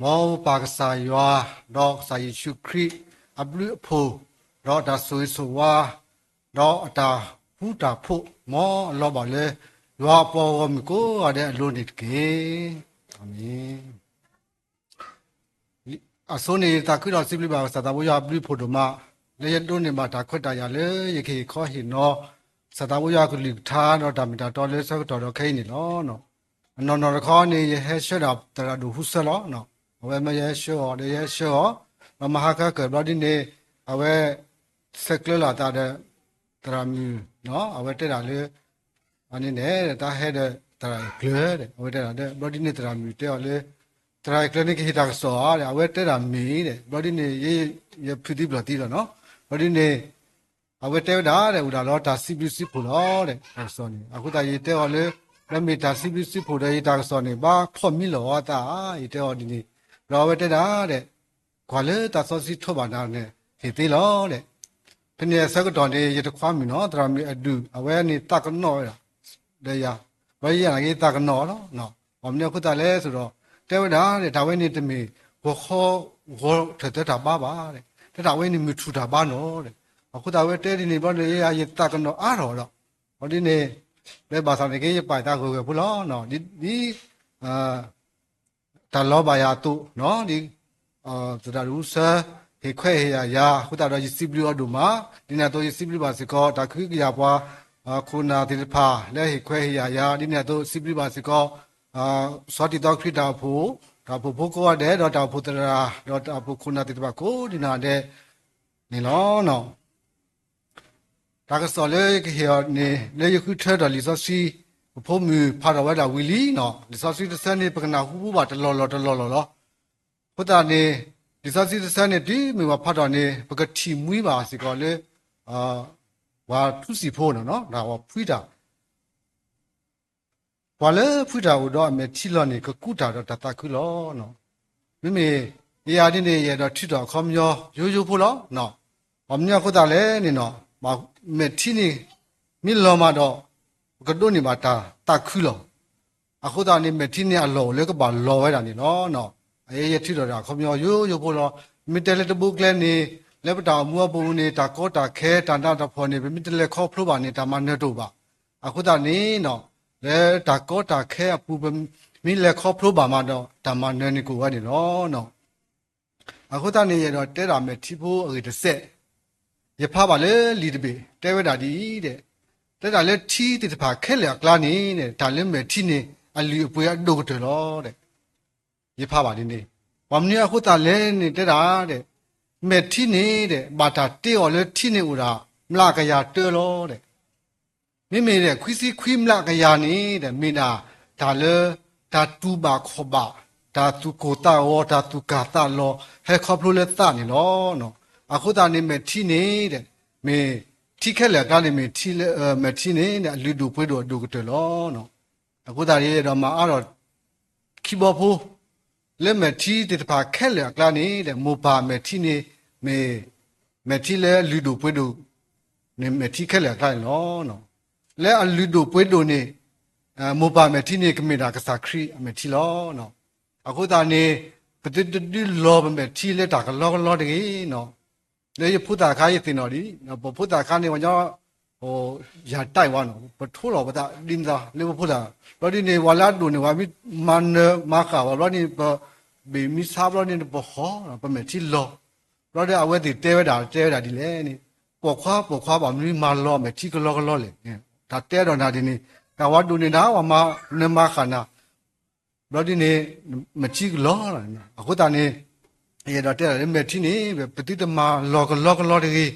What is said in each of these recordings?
မောပါကစားရွာတော့စာယေရှုခရစ်အဘလူဖို့တော့ဒါဆိုဆိုဝါတော့အတာဖူတာဖို့မောလောပါလေရွာပေါ်မကိုရတဲ့အလို့နေကေအာမင်အစိုးနေတာခွတော့စိပလိပါစတာဘွာဘလူဖို့တို့မှာလေရတုန်နေမှာဒါခွတ်တာရလေရခေခေါ်ဟင်နော်စတာဘွာကလူထားတော့ဒါမီတာတော်လဲဆောက်တော်ခိနေနော်နော်နော်ခေါ်နေရဟဲရှတော့တရဒူဟုဆလောနော်အဝဲမရဲရှော့ရဲရှော့မဟာကကဘဒီနေအဝဲစက်ကလလာတာတဲ့တရာမီနော်အဝဲတက်တာလေအနေနဲ့တာဟဲတဲ့တရာကလတဲ့အဝဲတက်တာတဲ့ဘဒီနေတရာမီတဲ့လေတရာကလနေခိတာဆောတဲ့အဝဲတက်တာမီတဲ့ဘဒီနေရဖီဒီဘလတီတော့နော်ဘဒီနေအဝဲတက်တာတဲ့ဥဒါတော့ဒါစီပီစီဖို့တော့တဲ့ဆောနေအခုတာရေတဲ့လေလက်မီတာစီပီစီဖို့တဲ့တာဆောနေဘာဖော်မီလောတာရေတဲ့ဒီနေလောဝတက်တာတဲ့ခွာလေတဆောစီထုတ်ပါနာနဲ့ဒီသေးလောတဲ့ဒီနေ့စကတော်နေရတခွာမီနော်တရာမီအဒူအဝဲနေတကနောရလေရဝဲရကြီးတကနောနော်ဘာမလို့ခုတလဲဆိုတော့တဲဝဒါတဲ့ဒါဝဲနေတမီဝခေါ်ဝထတဲ့တာပါတဲ့ဒါဝဲနေမထူတာပါနော်တဲ့အခုဒါဝဲတဲဒီနေဘောလေရရတကနောအားတော့ဟောဒီနေလေဘာသာနေကြီးပိုက်တာကိုဘူးလောနော်ဒီတာလောပါရတုနော်ဒီသဒရုဆာဟေခွဲဟေယာခုတာတော့စီပလီအဒူမာဒီနာတော့စီပလီပါစကောတာခိကရပွားခုနာတိဖာလဲဟေခွဲဟေယာဒီနာတော့စီပလီပါစကောစောတိတော့ခိတာဖို့ဒါဖို့ဘုကောတဲ့တော့တာဖို့တရာတော့တာဖို့ခုနာတိဖာကိုဒီနာတဲ့နေလောနော်ဒါကစောလေခေနေလေယခုထဲတော်လီစောစီဖို့မူဖာတော်ဝဲတာဝီလီနော်လီစောစီတစ်စနေပကနာဟူဘူးပါတလောဘုဒ္ဓနေဒီစစီစနေဒီမိမဖတ်တော်နေပကတိမွေးပါစီကောလေဝါသူစီဖို့နော်ဒါဝဖွိတာဘာလဲဖွိတာတော့အမေချီလောနေကကုတာတော့တတခုလောနော်မိမိနေရာဒီနေရတော့ထိတော်ခေါမျောရိုးဖို့လောနော်ဘာမြခုတာလဲနေနော်မေထီနေမိလောမတော့ကတော့နေမှာတာတခုလောအခုတာနေမေထီနေအလောလေကဘာလောဝဲတာနေနော်အေးရထိတော်တာခေါမျောရိုးဖို့လောမီတယ်လက်တပုတ်ကလဲနေလက်ပတာမူအပုံနေတာကောတာခဲတန်တာတဖော်နေမီတယ်လက်ခေါဖလို့ပါနေတာမနဲ့တော့ပါအခုတာနေနော်လေတာကောတာခဲအပူမီလက်ခေါဖလို့ပါမတော့တမနဲ့နေကိုဝါနေနော်အခုတာနေရတော့တဲတာမဲ့ထိဖို့အေးတစ်ဆက်ရဖပါလေလီတပေတဲဝဲတာဒီတဲ့တဲတာလဲထီးတဖာခဲလျကလာနေတဲ့ဒါလည်းမဲ့ထီးနေအလီအပွေအဒုတ်တယ်လို့တဲ့ရဖပါနေနေဘာမင်းအခုတာလဲနေတဲ့တာတဲ့မေထီနေတဲ့ဘာတာတေော်လဲထီနေဦးတာမလာကရတေလို့တဲ့မိမိတဲ့ခွီစီခွီမလာကရနေတဲ့မိနာဒါလဲဒါတူပါခောပါဒါသူကိုတာဝဒါသူကာတာလောဟဲခေါပလိုလဲတာနေလို့နော်အခုတာနေမေထီနေတဲ့မေထီခက်လက်ကနေမေထီလဲမေထီနေတဲ့လူတူပွေးတော်ဒုကတယ်လို့နော်အခုတာရေးတော့မအားတော့ခီဘောဖိုးလက်မထီတတဖာခက်လကလာနေတဲ့မောပါမထီနေမထီလဲလူတို့ပွေးတို့နေမထီခက်လကလာနော်လဲအလူတို့ပွေးတို့နေမောပါမထီနေကမေတာကစားခရီမထီလောနော်အခုတာနေပတိတိလောမထီလဲတာကလောတကြီးနော်လေဖုတာခါရတင်တော်ဒီဖုတာခါနေဝညဟိုရတိုက်ဝါနော်ပထိုးတော်ပတာဒင်းသာလေဖုတာလောဒီနေဝလာဒုနေဝါမီမန်မခါဝလောဒီဘေမီဆာဘလောနေဘခေါ်ပမေတီလောလောတဲ့အဝဲတီတဲဝဲတာဒီလေနေပေါ်ခွာပါမီမာလောမေတီကလောလေဒါတဲတော်နာဒီနေကဝါဒုနေတာဝမနမခနာလောဒီနေမချီကလောအခုတာနေရတော့တဲတယ်မေတီနေပတိတမလောတကြီး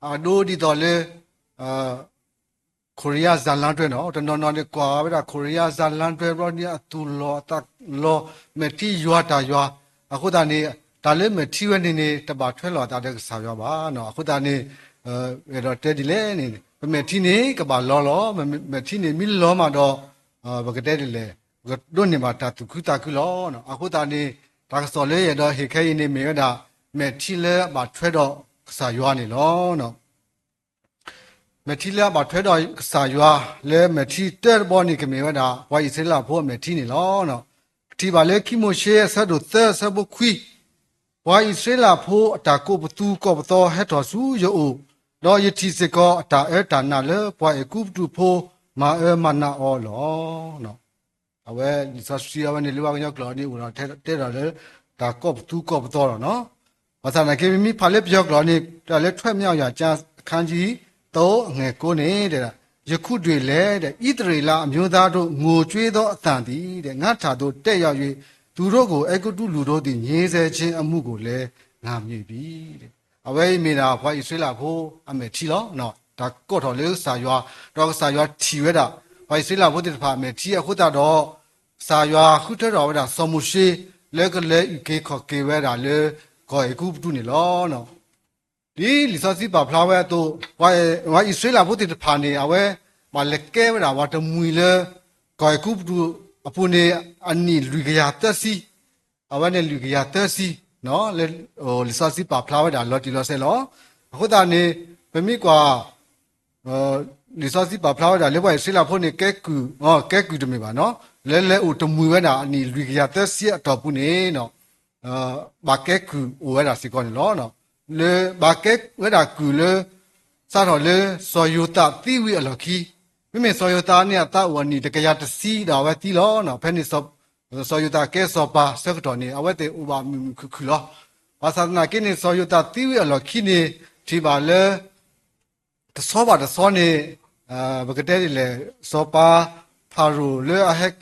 အဒိုဒီတော်လေကိုရီးယားဇာလန်တွဲနော်တနော်နေကွာပဲကိုရီးယားဇာလန်တွဲတော့ဒီအတူလောတလောမတီရွာတာရွာအခုတာနေဒါလည်းမတီဝဲနေတပါထွဲလောတာတဲ့ဆာရွာပါနော်အခုတာနေရတော့တဲဒီလေနေမတီနေကပါလောမတီနေမီလောမှာတော့ဘကတဲဒီလေဒုန်နေမှာတာသူခုတာခုလောနော်အခုတာနေဒါကစော်လေရတော့ဟေခဲနေမေဒါမတီလေမှာထွဲတော့ဆာရွာနေလောနော်မထီလာဘာထွဲတော်စာရွာလဲမထီတဲ့ဘောနိကမေဝဒါဝိုင်စလာဖို့မထီနေလောနော်ထီ တီပါလေခိမိုရှေဆတ်တို့သဆဘခွီဝါဣစရေလဖိုအတာကိုပတူကောပတော်ဟက်တော်စုယောတော့ယတိစကောအတာအဲတာနာလေပွားအကုပတူဖိုမာမနာအောလောနော်အဝဲဒီစစီအဝဲနေလောကညောကလောနေဦးတော့တဲ့တော်လေဒါကောပတူကောပတော်နော်ဘာသာနာကေမီဖာလေပြောကလောနေဒါလေထွက်မြောက်ရကြာအခန်းကြီး3ငယ်9နေတဲ့ယခုတွေလဲတဲ့ဣသရေလအမျိုးသားတို့ငိုကြွေးသောအတန်သည်တဲ့ငါထာတို့တက်ရောက်၍သူတို့ကိုအေဂုတုလူတို့သည်ညေဆဲခြင်းအမှုကိုလည်းငါမြည်ပြီတဲ့အဝဲမိနာဘွားဣဆွေလာဖို့အမေထီလောနော်ဒါကော့တော်လေးစာရွာတော့စာရွာထီဝဲတာဘွားဣဆွေလာဖို့တဲ့ဖာအမေထီအခုတော့စာရွာခုထတော်ဝဲတာစောမှုရှိလဲကလဲဤကေခေါ်ကေဝဲတာလေကိုအေဂုတုနေလောနော်ဒီလီစောစီပါဖလာဝဲတော့ဝါဣဆွေလာဖို့တဲ့ဖာနေအဝဲမလက်ကဲဝဲတာဝါတမွေလေကိုအေဂုတုအပူနေအနီလူကရတက်စီအဝဲနဲ့လူကရတက်စီနော်လေလီစောစီပါဖလာဝဲတာလော်တီလော်ဆဲလောအခုတာနေပမိကွာလီစောစီပါဖလာဝဲတာလေဘွားဆွေလာဖို့နေကဲကူတမေပါနော်လဲဦးတမွေဝဲတာအနီလူကရတက်စီအတော်ပူနေနော်ဘာကဲကူဝဲတာစီကောနေလောနော်လေဘာကဲဝဲတာကူလေစားတော်လေစောယုတာတိဝိအလခီမိမေစောယုတာเนี่ยတာဝနီတကရတစီတာဝဲတီလောနော်ဖဲနေစောယုတာကဲစောပါစက်တော်နေအဝဲတေဥပါခူလောဘာသာနာကိနေစောယုတာတိဝိအလခီနေဒီပါလေတစောပါတစောနေဘကတဲ့လေစောပါဖာရူလေအဟက်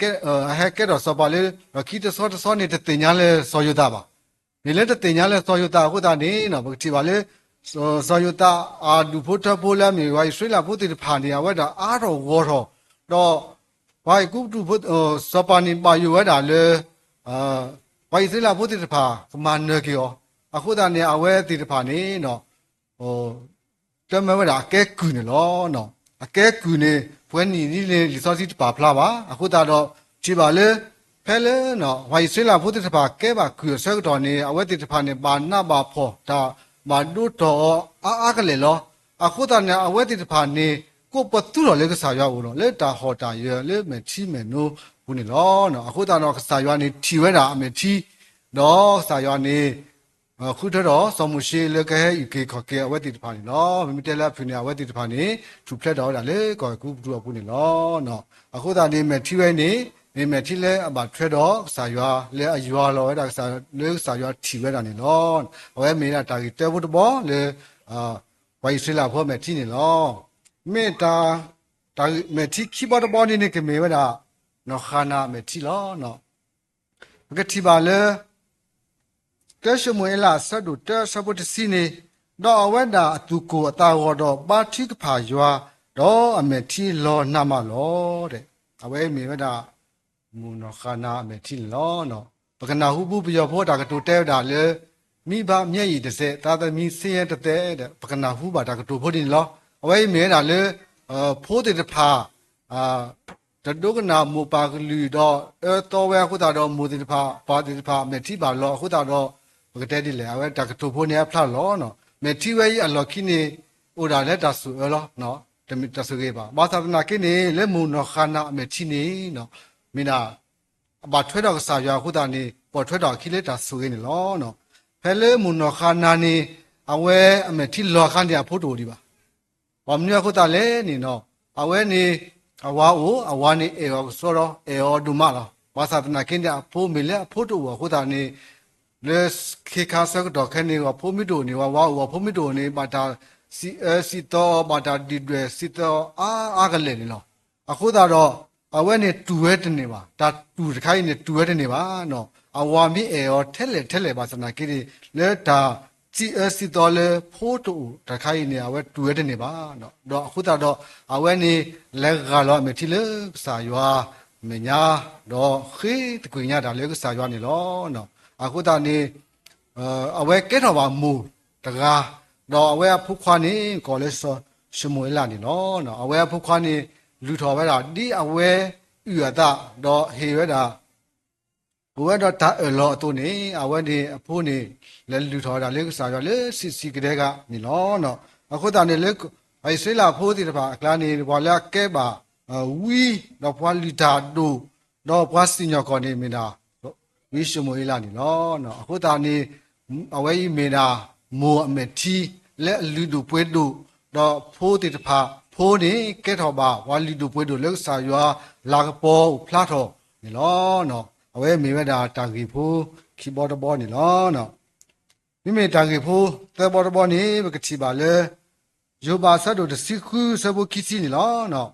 ကဲတော့စောပါလေခီတစောနေတတင်ညာလေစောယုတာပါနေလေတတင်ညာလေစောယုတာဟုတ်တာနေနော်ဘကတိပါလေစောယုတာအာဒူဖို့တဖို့လာမြေဝိုင်းဆွေးလာဖို့တေဖာနေရဝဲတာအားတော်ဝေါ်တော့ဝိုင်းကုတူဖို့စောပါနေပါယူဝဲတာလေဝိုင်းဆွေးလာဖို့တေဖာကမန်နေကျော်အခုတာနေအဝဲတေဖာနေနော်တမဝဲတာအကဲကူနေလောနော်အကဲကူနေပွဲနီနီလေလီစောစီတပါဖလာပါအခုတာတော့ကြည့်ပါလေဖဲလေနော်ဝိုင်းဆွေးလာဖို့တေဖာကဲပါကူဆက်တော်နေအဝဲတေဖာနေပါနာပါဖောဒါမာဒုတော်အားကလေးလောအခုတည်းအဝဲတိတဖာနေကိုပတူတော်လေးကစားရဦးတော့လေတာဟောတာရလေမချီမယ်နိုးဘူးနေလောနော်အခုတည်းတော့စားရနေထီဝဲတာအမေချီတော့စားရနေခုထတော့စောမှုရှိလေကဲဤကေခကေအဝဲတိတဖာနေလောမမတဲလာဖိနေအဝဲတိတဖာနေထူဖလက်တော့တာလေကိုကူပတူတော့ဘူးနေလောနော်အခုတည်းနေမထီဝဲနေနေမထီလဲအဘထွဲတော့စာရွာလဲအရွာလောဒါစာလဲစာရွာထီဝဲတာနေလောအဝဲမေးတာတာကြီးတဲဖို့တဘောလဲဝိုင်ဆွေလာဖို့မထီနေလောမေတာတာမထီခိဘတ်ဘောနေကမေဝတာနော်ခါနာမထီလောနော်ဘကတိပါလဲကဲရှမွေလာဆတ်တို့တဲဆပ်တစီနေတော့အဝဲတာအတူကိုအတာဟောတော့ပါတိကဖာရွာတော့အမေထီလောနာမလောတဲ့အဝဲမေဝတာမူနခနာအမေထီလောနော်ပကနာဟုဘူးပြောဖို့တာကတူတဲတာလေမိဘမျက်ရည်တစ်စက်သာသမီစင်းရဲတဲ့ပကနာဟုပါတာကတူဖို့တင်လောအဝဲမဲတာလေဖိုးတဲ့တဖာတဒုကနာမူပါကလူတော့တော်ဝဲခုတာတော့မူတဲ့တဖာပါတဲ့တဖာမေထီပါလောခုတာတော့ဘကတဲ့ဒီလေအဝဲတာကတူဖို့နေဖလာလောနော်မေထီဝဲအလော်ခိနေဥဒါလက်တာဆူလောနော်တမီတဆူကေပါဘာသာနာကိနေလေမူနခနာအမေထီနေနော်မင်းနာဘာထွဲတော့စာရွာခုတာနေပေါ်ထွဲတော့ခိလက်တာဆူနေလောနော်ဖဲလေမူနခနာနေအဝဲအမေထီလောခန်တဲ့ဖို့တူဒီပါဘာမင်းခုတာလေနေနော်အဝဲနေအဝါအိုအဝါနေအေရောစောရောအေရောဒူမလားဘာသာနာကိတဲ့ဖို့မီလေဖို့တူခုတာနေလေခေခါစကတော့ခနေဝဖို့မီတူနေဝါဖို့မီတူနေဘာတာစီတော့ဘာတာဒီတွေစီတော့အားကလေးနေလောအခုတော့အဝဲနေတူရဲတနေပါဒါတူတခိုင်းနေတူရဲတနေပါနော်အဝါမီအေရောထဲလေပါစနာကိလေဒါစီတော့လေဖိုးတူတခိုင်းနေအဝဲတူရဲတနေပါနော်တော့အခုတော့အဝဲနေလက်ကတော့မထီလေစာရွာမညာတော့ခေတကွညာဒါလေကစာရွာနေလောနော်အခုတော့နေအဝဲကဲတော့ပါမူတကားတော့အဝဲဖုခွားနေကောလေဆောရှမွေလာနေနော်အဝဲဖုခွားနေလူတော်ပဲတာဒီအဝဲဥရတာတော့ဟေဝဲတာဘဝတော့တာလောတူနေအဝဲနေအဖိုးနေလဲလူတော်တာလေစာရလေစီကတဲ့ကနေလောနော်အခုတည်းလေไอ้ဆွေးလာဖိုးတိတပါအကလာနေဘွာလာကဲပါဝီတော့ဘွာလီတာတို့တော့ဘွာစညောကောနေမင်းတာ ဝိရှမွေလာနေလောနော်အခုတာနေအဝဲကြီးမေနာမိုအမေတီလက်လူတို့ပွဲတို့တော့ဖိုးတိတဖာဖိုးနေကဲတော်ပါဝါလူတို့ပွဲတို့လက်စာရွာလာကပေါ်ဖလားတော်နေလောနော်အဝဲမေဝဲတာတာဂီဖိုးခီဘောတဘောနေလောနော်မိမေတာဂီဖိုးသေဘောတဘောနေဘကတိပါလေယောဘာဆတ်တို့တစီခုစဘခိစီနေလောနော်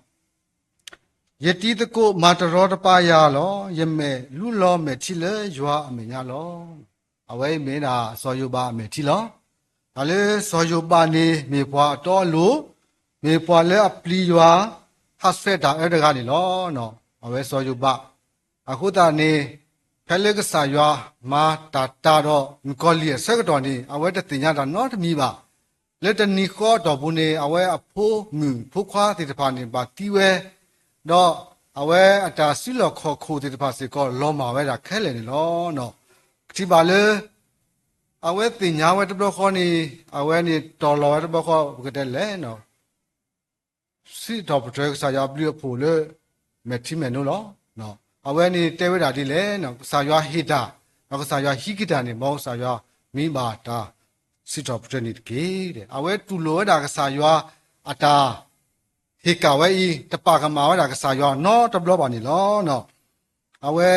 ယတိတကိုမာတရောတပါရလောယမေလူလောမေချီလေယွာအမေညာလောအဝဲမင်းတာစောယောဘာအမေချီလောဒါလေစောယောဘာနေမေပွားတော်လို့မေပွားလေအပလီယွာဟတ်ဖက်တာအဲ့ဒါကနေလောနော်အဝဲစောယောဘာအခုတာနေဖဲလေကစားယွာမာတာတာတော့မကောလီဆက်ကတော့နေအဝဲတတင်ညာတာနော်တမီပါလက်တနီခေါ်တော့ဘူးနေအဝဲအဖိုးမြူဖိုးခွားတဲ့တဖာနေပါတီဝဲတော့အဝဲအတာစီလခေါ်ခိုတဲ့တဖာစီကောလောမာဝဲတာခဲလေနေလောနော်ဒီပါလေအဝဲတင်ညာဝဲတဘခေါ်နေအဝဲနေတော်လောဝဲတဘခေါ်ဘကတဲ့လဲနော်စီတော့ပထရက်စာရပလီဖိုလေမက်တီမဲနိုလောနော်အဝဲနေတဲဝဲတာဒီလဲနော်စာရွာဟီတာနောက်ကစာရွာဟီကီတာနေမောစာရွာမိမာတာစီတော့ပထနေကေတဲ့အဝဲတူလောတာကစာရွာအတာဟေကဝဲဤတပါကမာဝဲတာကစာရွာနော်တဘလောပါနေလောနော်အဝဲ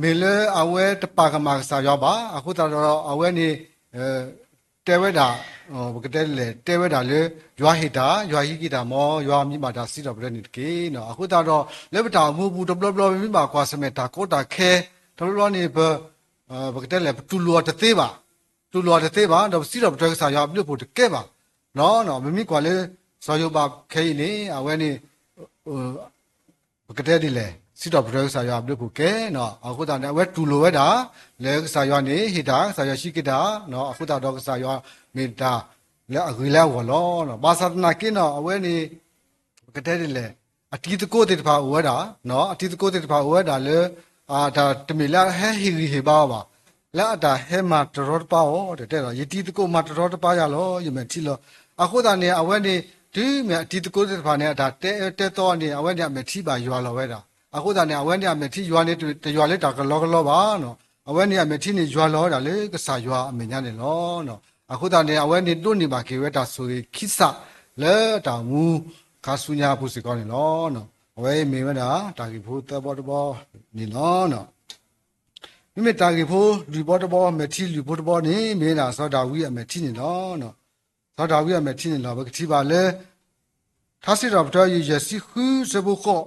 မေလေအဝဲတပါကမာကစာရွာပါအခုတော့အဝဲနေတဲဝဲတာဘကတဲ့လေတဲဝဲတာလေရွာဟီတာရွာဟီကီတာမောရွာမိမာတာစီတော့ပထနေကေနော်အခုတော့လက်ပတာမူဘူးတဘလောမိမာကွာစမေတာကိုတာခဲတဘလောနေဘကတဲ့လေတူလောတသေးပါတူလောတသေးပါတော့စီတော့ပထကစာရွာပြုတ်ဖို့တကဲပါနော်မမိကွာလေစောယဘခဲနေအဝဲနေဘကတဲ့ဒီလေစီတော့ပထစာရွာပြုတ်ဖို့ကဲနော်အခုတော့အဝဲတူလောဝဲတာလေစာရွာနေဟိတာစာရွာရှိကတာနော်အခုတော့စာရွာမေတာလေအဂီလာဝလောနော်ဘာသာနာကိနော်အဝဲနေဘကတဲ့ဒီလေအတီတကိုတဲ့တဖာဝဲတာနော်အတီတကိုတဲ့တဖာဝဲတာလေဒါတမီလာဟဲဟီဟေပါပါလာတာဟဲမာတရောပါဩတဲ့တော့ယတိတကိုမာတရောပါရလောယမတိလောအခုတာနေအဝဲနေဒီမြအတီတကိုတဲ့ဖာနေဒါတဲတော့နေအဝဲနေမတိပါရွာလောဝဲတာအခုတာနေအဝဲနေမတိရွာနေတရွာလေးတာကလောပါနော်အဝဲနေမတိနေရွာလောတာလေကစားရွာအမေညာနေလောနော်အခုတာနေအဝဲနေတွနေပါကေဝဲတာဆိုခိစလဲတာမူခါဆုညာဖို့စီကောင်းနေလောနော်အဝဲမေဝဲတာတာကိဖို့တဘောတဘောနေလောနော်မိမတာကေဖို့လူဘောတဘောမထီလူဘောတဘောနေမေးတာသောတာဝိအမထီနေလောနော်သောတာဝိအမထီနေလောဘကတိပါလေသာစီတော်တော်ရစီခုစဘုခော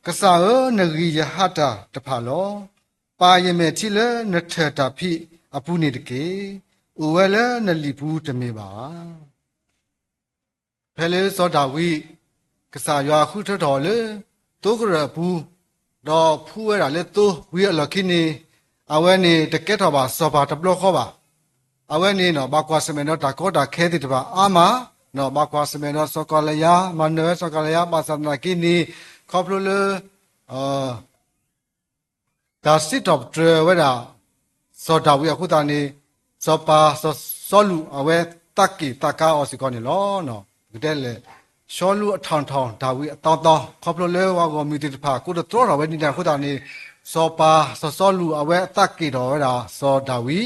ကစားနဂီယဟတာတဖာလောပါယမေထီလေနထတာဖိအပုနေတကေဥဝဲလေနလီဘူးတမေပါဖဲလေသောတာဝိကစားရွာခုထတော်လေတိုးကရဘူးတော့ဖူးရတာလေတိုးဝိအလခိနေအဝဲနေတကက်တော်ပါစောပါတဘလခောပါအဝဲနေနော်ဘကွာစမေနော်တာကောတာခဲတဲ့တပါအာမနော်ဘကွာစမေနော်စောကလယာမနွေစောကလယာပါစနာကိနီခေါပလိုလေဒါစစ်တော့ဒရဝဲတာစောတာဝိအခုတာနေစောပါစောလူအဝဲတက်ကီတကာအော်စီကောနေလောနော်တဲ့လေရှောလူအထောင်ထောင်ဒါဝိအတောင်းတောင်းခေါပလိုလေဝါကောမီတီတဖာကိုတော့တော်ဝဲနေတာခုတာနေစောပါစောလူအဝဲတက်ကီတော်ဝဲတာစောဒါဝိ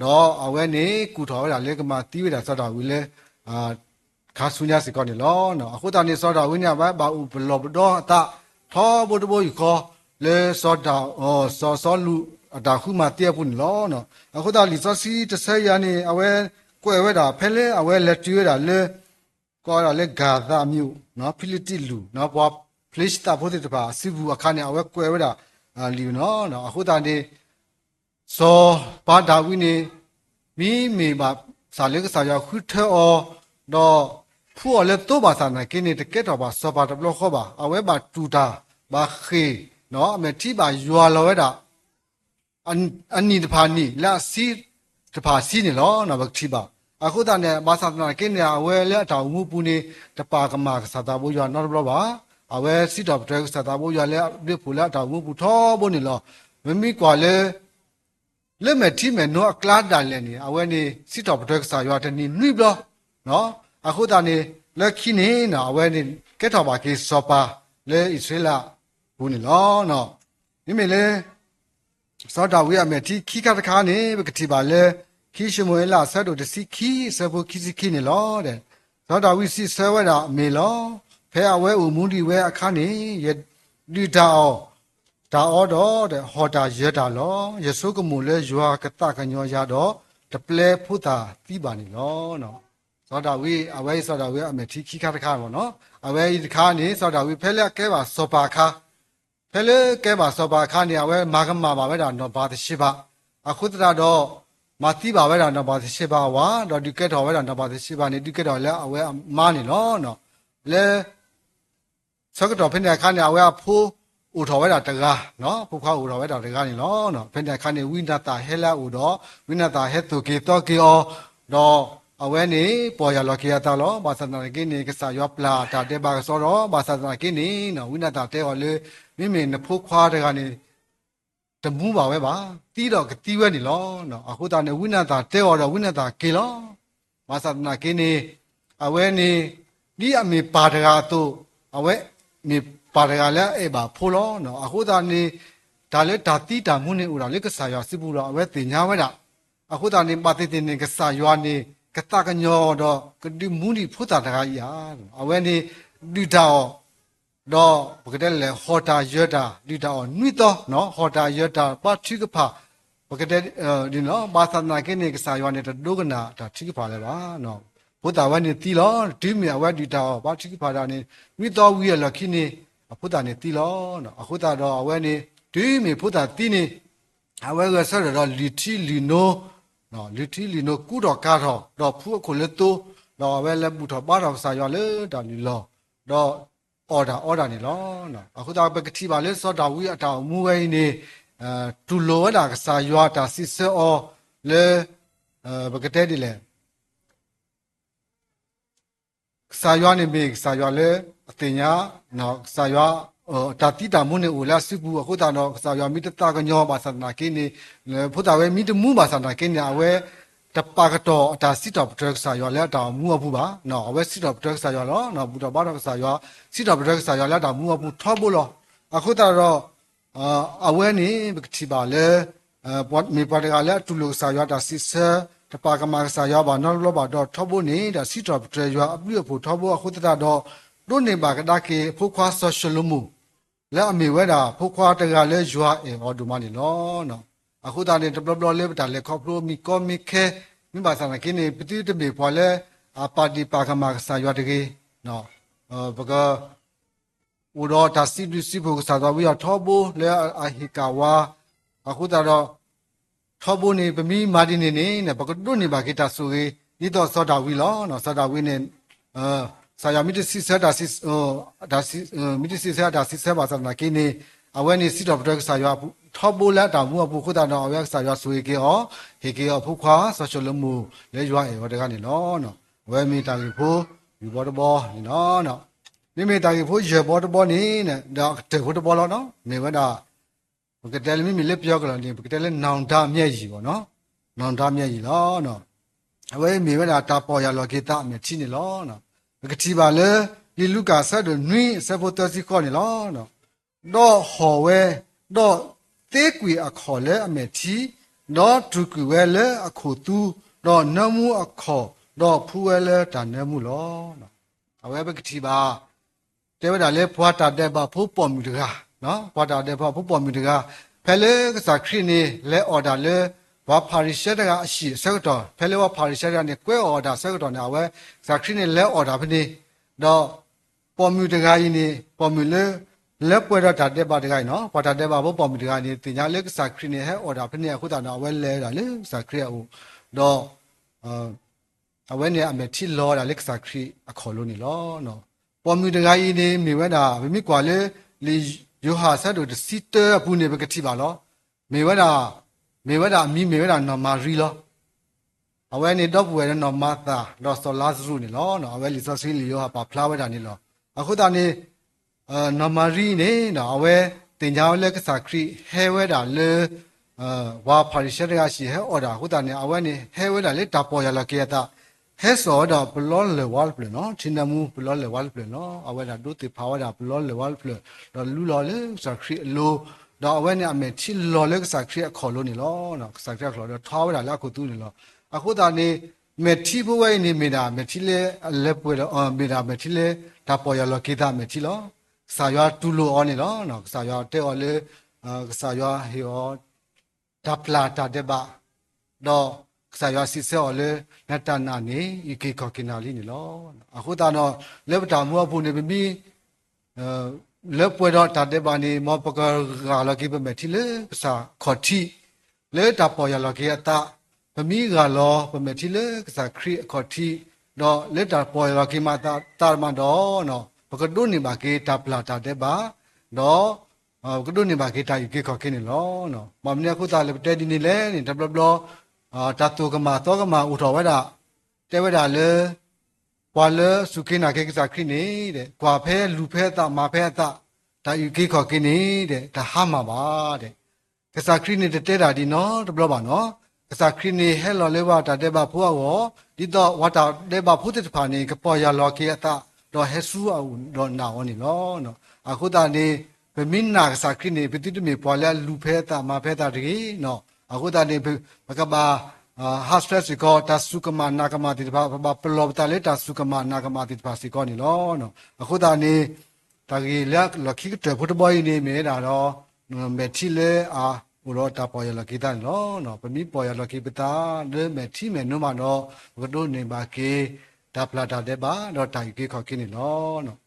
နော်အဝဲနေကူတော်ဝဲတာလေကမာတီးဝဲတာစောဒါဝိလေခါဆုညာစီကောနေလောနော်အခုတာနေစောဒါဝိညာဘာဥဘလောဘတော့အတာထောဘဒဘယခောလေစောဒါစောလူအတာခုမှတည့်ဖို့လောနော်အခုတာလီစောစီတဆဲရနေအဝဲကွဲဝဲတာဖဲလေအဝဲလက်ကျွေးတာလေကောရလေဂါသာမျိုးနော်ဖိလစ်တီလူနော်ဘွားဖလစ်တာဖို့တဲ့ပါစီဘူးအခါနေအဝဲကွဲဝဲတာလီနော်အခုတာနေစောပါဒါဝိနေမိမေပါစာလေကစာရခုထောတော့ဖူအလေတော့ပါစာနာကိနေတကက်တော့ပါစောပါတဘလခောပါအဝဲပါတူတာဘာခေနော်အမေတိပါယွာလောဝဲတာအန်နီတဖာနီလာစီတဖာစီနေလောနော်ဘတိပါအခုတည်းနဲ့ဘာသာနာကိနေအဝဲလေအတောင်မှုပူနေတပါကမာကစားတာဘူးယွာနော်ဘလပါအဝဲစီတော့တဲ့ကစားတာဘူးယွာလေပြပူလာတောင်မှုပူထောဘူးနေလောမမီကွာလေလက်မဲ့တိမဲ့နော်ကလာတာလဲနေအဝဲနေစီတော့တဲ့ကစားယွာတနီနှိဘလောနော်အခုတည်းနဲ့လက်ခိနေနော်အဝဲနေကဲတော်ပါကေစောပါလေဣသရေလဘူးနေလောနော်မိမေလေ စောတာဝိအမေတီခီကတခါနေပကတိပါလေခီရှမွေလာဆတ်တို့တစီခီဆဖို့ခီစီခီနေလောတဲ့စောတာဝိစီဆဲဝဲတာအမေလောဖဲအဝဲဦးမွန်ဒီဝဲအခါနေရဒီတာအောဒါအောတော့တဲ့ဟောတာရတာလောယဆုကမူလဲယွာကတကညောရတော့တပလဲဖုတာပြီးပါနေလောနော်စောတာဝိအဝဲစောတာဝိအမေတီခီကတခါပေါ့နော်အဝဲဒီခါနေစောတာဝိဖဲလက်ကဲပါစောပါခါဖဲလေကဲပါစောပါခါနေအဝဲမာကမာပါပဲဒါတော့ဘာတရှိပါအခုတရတော့မာတိပါပဲဒါတော့ဘာတရှိပါဝါတော့ဒီကဲတော်ပဲဒါတော့ဘာတရှိပါနေဒီကဲတော်လဲအဝဲမာနေလောနော်လဲစောကတော့ဖဲနေခါနေအဝဲဖိုးဥထော်ဝဲတာတကားနော်ဖုခါဥထော်ဝဲတာတကားနေလောနော်ဖဲနေခါနေဝိနတာဟဲလာဥတော့ဝိနတာဟဲတုကေတော့ကေအောတော့အဝဲနေပေါ်ရလောကေတာလောဘာသနာကိနေကစားရောပလာတာတဲ့ဘာစောတော့ဘာသနာကိနေနော်ဝိနတာတဲ့ဟောလေမိမိနဖို့ခွာတဲ့ကနေတမူးပါပဲပါတီးတော့ကတီးဝဲနေလောနော်အခုတာနေဝိနတာတဲ့ဟောတော့ဝိနတာကေလောဘာသနာကိနေအဝဲနေဒီအမေပါတကားတို့အဝဲနေပါရကလည်းအေးပါဖိုးလို့နော်အခုဒါနေဒါလည်းဒါတိတာမှုနေဦးတာလေကစားရစစ်ဘူးတော့အဝဲတင်ညာဝဲတာအခုဒါနေပါတိတင်နေကစားရွာနေကတကညောတော့ကဒီမူနီဖုတာတကားကြီးဟာအဝဲနေဒီတော့တော့ဘကတဲ့လေဟောတာရတာဒီတော့နှွိတော့နော်ဟောတာရတာပါတိကဖာဘကတဲ့ဒီနော်ဘာသာနာကိနေကစားရွာနေတော့ဒုကနာဒါတိကဖာလဲပါနော်ဘုဒ္ဓဝါနေတီလောဒီမြေဝဲဒီတော့ဘာတိကဖာဒါနေနှွိတော့ဝီရလခိနေဖုတာနေတီလောနော်အခုတာတော့အဝဲနေဒီမီဖုတာတီနေအဝဲကဆက်တော့လီတီလီနိုနော်လီတီလီနိုကူတော့ကာတော့ဖုအခုလေတိုတော့အဝဲလက်ဘူးတော့ပါတော့ဆာရလေတာလီလောတော့အော်ဒါနေလောနော်အခုတာပဲကတိပါလေစောတာဝီအတောင်မူဝဲနေတူလောတာကဆာရတာစစ်စောလေဘကတဲ့ဒီလေဆာရနေမေဆာရလေအတင်ညာနော်ဆာရတာတိတာမုန်နေဦးလာစုဘူးအခုတာတော့ဆာရမိတတကညောပါသနာကိနေဖုတာဝဲမိတမှုပါသနာကိနေအဝဲတပါကတော့အတာစစ်တော်ပထက်ဆာရလက်တောင်မူအဘူးပါနော်အဝဲစစ်တော်ပထက်ဆာရလောနော်ဘူတော်ဘာတော်ဆာရစစ်တော်ပထက်ဆာရလက်တောင်မူအဘူးထောဘူးလောအခုတာတော့အဝဲနေဘကတိပါလေဘောမေပါတကလည်းတူလို့ဆာရတာစစ်ဆာတပါကမာဆာရပါနော်လောပါတော့ထောဘူးနေတာစစ်တော်ပထက်ရအပြည့်ဖို့ထောဘူးအခုတာတော့တို့နေပါကတကေဖုခွာဆောရှလမှုလဲအမေဝဲတာဖုခွာတကလည်းရွာအေဟောဒူမနီလောနော်အခုတာနေတဘလလေးတာလေခေါပလိုမီကောမီခဲမိပါစနာကိနေပတိတမေဖွာလဲအပါတီပါကမာဆာရွာတကေနော်ဘကဥရောတာစီဒူစီဘုကစာတော်ဝီထောဘူလဲအဟီကာဝါအခုတာတော့ထောဘူနေပမီမာဒီနေနေဘကတို့နေပါကိတာဆိုကေဒီတော့စောတာဝီလောနော်စောတာဝီနေဆာယာမီတစီဆာဒါစီဒါစီမီတစီဆာဒါစီဆာဘာသနာကိနေအဝဲနေစီတော်ပတက်ဆာယာထောဘူလာတောင်မှုအပုခုတာတော့အဝဲဆာယာဆွေကေဟောဟေကေဟောဖုခွာဆောရှယ်လမှုလဲရွာအေဟောတကနေလောနော်ဝဲမီတာကေဖိုးယူဘောတဘောနော်မိမိတာကေဖိုးရေဘောတဘောနေနဲ့တော့တေဖိုးတဘောလောနော်နေဝဲတာဘကတယ်မိမိလက်ပြောကြလို့နေဘကတယ်လက်နောင်တာမျက်ရည်ပေါ့နော်နောင်တာမျက်ရည်လောနော်အဝဲမိဝဲတာတာပေါ်ရလောကေတာအမြချင်းနေလောနော်ကတိပါလေဒီလူကာဆက်တို့နွိဆက်ဖို့တစီခေါ်နေလောနော်တော့ဟော်ဝဲတော့တေးကွေအခေါ်လဲအမေတီတော့ဒုကွေဝဲလဲအခုတူတော့နမှုအခေါ်တော့ဖူဝဲလဲဒါနမှုလောနော်အဝဲပဲကတိပါတဲဝဲတာလဲဖွာတာတဲ့ပါဖို့ပေါ်မြူတကားနော်ဖွာတာတဲ့ပါဖို့ပေါ်မြူတကားဖဲလေကစားခရီနေလဲအော်ဒါလဲဘာပါရီရှက်တကအရှိဆက်တော့ဖဲလေဝပါရီရှက်ကနေကွဲအော်ဒါဆက်တော့နေအဝဲဇာခရီနေလဲအော်ဒါဖနေတော့ပေါ်မြူတကားကြီးနေပေါ်မြူလဲလက်ပွဲတော့တာတဲ့ပါတကားနော်ဘာတာတဲ့ပါဘောပေါ်မြူတကားနေတင်ညာလဲဇာခရီနေဟဲအော်ဒါဖနေအခုတာတော့အဝဲလဲတာလေဇာခရီအိုတော့အဝဲနေအမေတီလောတာလက်ဇာခရီအခေါ်လို့နေလောနော်ပေါ်မြူတကားကြီးနေမိဝဲတာမိကွာလေလီယိုဟာဆက်တို့စီတဲဘူးနေပဲကတိပါလောမိဝဲတာမေဝဒအမီမေဝဒနော်မာရီလောအဝဲနေတော့ပွေနော်မာသာတော့ဆောလာဇရုနေလောနော်အဝဲလီဆောဆွေးလီယောဟာပါဖလာဝဒနေလောအခုတာနေနော်မာရီနေနော်အဝဲတင်ကြောင်းလက်ကစားခရီဟဲဝဲတာလေဝါပါရီရှက်ရရှိဟဲအော်ဒါအခုတာနေအဝဲနေဟဲဝဲတာလေတာပေါ်ရလာကေတာဟဲဆောဒါဘလောလေဝါလပလနော်ချင်းနမှုဘလောလေဝါလပလနော်အဝဲတာဒုတိဖာဝဒါဘလောလေဝါလပလတော့လူလောလေစားခရီလို တော့အဝဲနဲ့အမေချီလော်လက်ကစားခရခေါ်လို့နေလောနော်စားခရခေါ်တော့ထားဝဲတာလက်ခုတူးနေလောအခုတာနေမေတီဘဝဲနေမေတာမေတီလေလက်ပွဲတော့မေတာမေတီလေဒါပေါ်ရလောကေတာမေတီလောစာရွာတူလို့အော်နေလောနော်စာရွာတဲ့အော်လေစာရွာဟီအောဒါပလာတာတဲ့ဘာတော့စာရွာစစ်စော်လေနတနာနေဤကေကောကင်နာလီနေလောအခုတာတော့လက်ပတာမူအဖို့နေပြီလက်ပွဲတော့တာတဲ့ဘာနေမောပကဂါလကေပမေတီလေစာခေါ်တီလေတာပေါ်ရလောကေအတာပမီကလောပမေတီလေကစားခရီခေါ်တီတော့လက်တာပေါ်ရကေမာတာမန်တော့နော်ပကဒုန်နေပါကေတာပလာတာတဲ့ဘာတော့ကဒုန်နေပါကေတာယူကေခေါ်ကင်းနေလောနော်မမနေခုတာလေတဲဒီနေလေနေတဘလဘလတာတူကမာတော့ကမာဥတော်ဝဲတာတဲဝဲတာလေပွာလေစုကိနာကေကစားခရီနေတဲ့ကွာဖဲလူဖဲတာမာဖဲတာတာယူကေခေါ်ကင်းနေတဲ့ဒါဟာမှာပါတဲ့ကစားခရီနေတဲ့တဲတာဒီနော်တဘလပါနော်ကစားခရီနေဟဲလော်လေဝါတာတဲ့ဘာဖိုးအောဒီတော့ဝါတာတဲ့ဘာဖိုးတဲ့ဖာနေကပေါ်ရလော်ကေအတာတော့ဟဲဆူအောင်တော့နာဝနေလောနော်အခုတာနေဘမင်းနာကစားခရီနေပတိတမေပေါ်လဲလူဖဲတာမာဖဲတာတကြီးနော်အခုတာနေဘကဘာဟာစထရက်စီကောတာစုကမနာကမတိဘာပလောတာလေတာစုကမနာကမတိဘာစီကောနေလောနော်အခုတာနေတာကြီးလက်လခိကတဲ့ဖုတဘောင်းနေမဲတာတော့မေတီလေအာဘလောတာပေါ်ရလကိတန်လောနော်ပမီပေါ်ရလကိပတာလေမေတီမေနုမနော်ဘဒိုနေပါကေဒါပလာတာတဲ့ဘာတော့တိုင်ကေခေါ်ကင်းနေလောနော်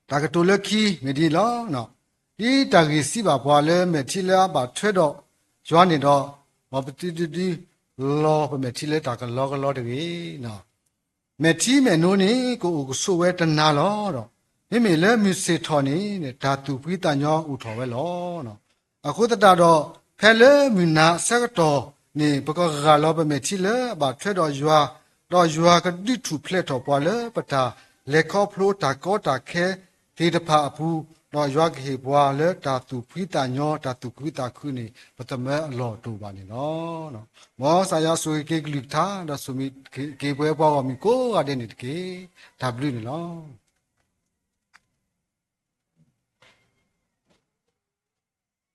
ဒါကတူလခီမေဒီလောနော်ဒီတာကြီးစီပါဘွာလဲမေတီလာပါထွဲတော့ကျွမ်းနေတော့မပတိတီလောပမေတီလေတာကလောတကြီးနော်မေတီမေနိုးနေကိုဆိုဝဲတနာလောတော့မိမိလဲမြစေထော်နေဓာတူပိတညောဥထော်ဝဲလောနော်အခုတတတော့ဖဲလေမနာဆက်တော်နေပကဂါလောပမေတီလေဘာထွဲတော့ရွာတော့ရွာကတိထူဖလက်တော်ပွာလဲပတာလေခေါဖလိုတာကောတာခဲဒေတဖာဘူးတော့ရွာကေဘွာလဲဓာတူပိတညောဓာတူပိတခုနေပတမဲအလောတူပါနေနော်မောဆာယဆွေကေဂလိတာတော့ဆုမီကေပွဲပွားမီကိုရတဲ့နေတကေ W နေလော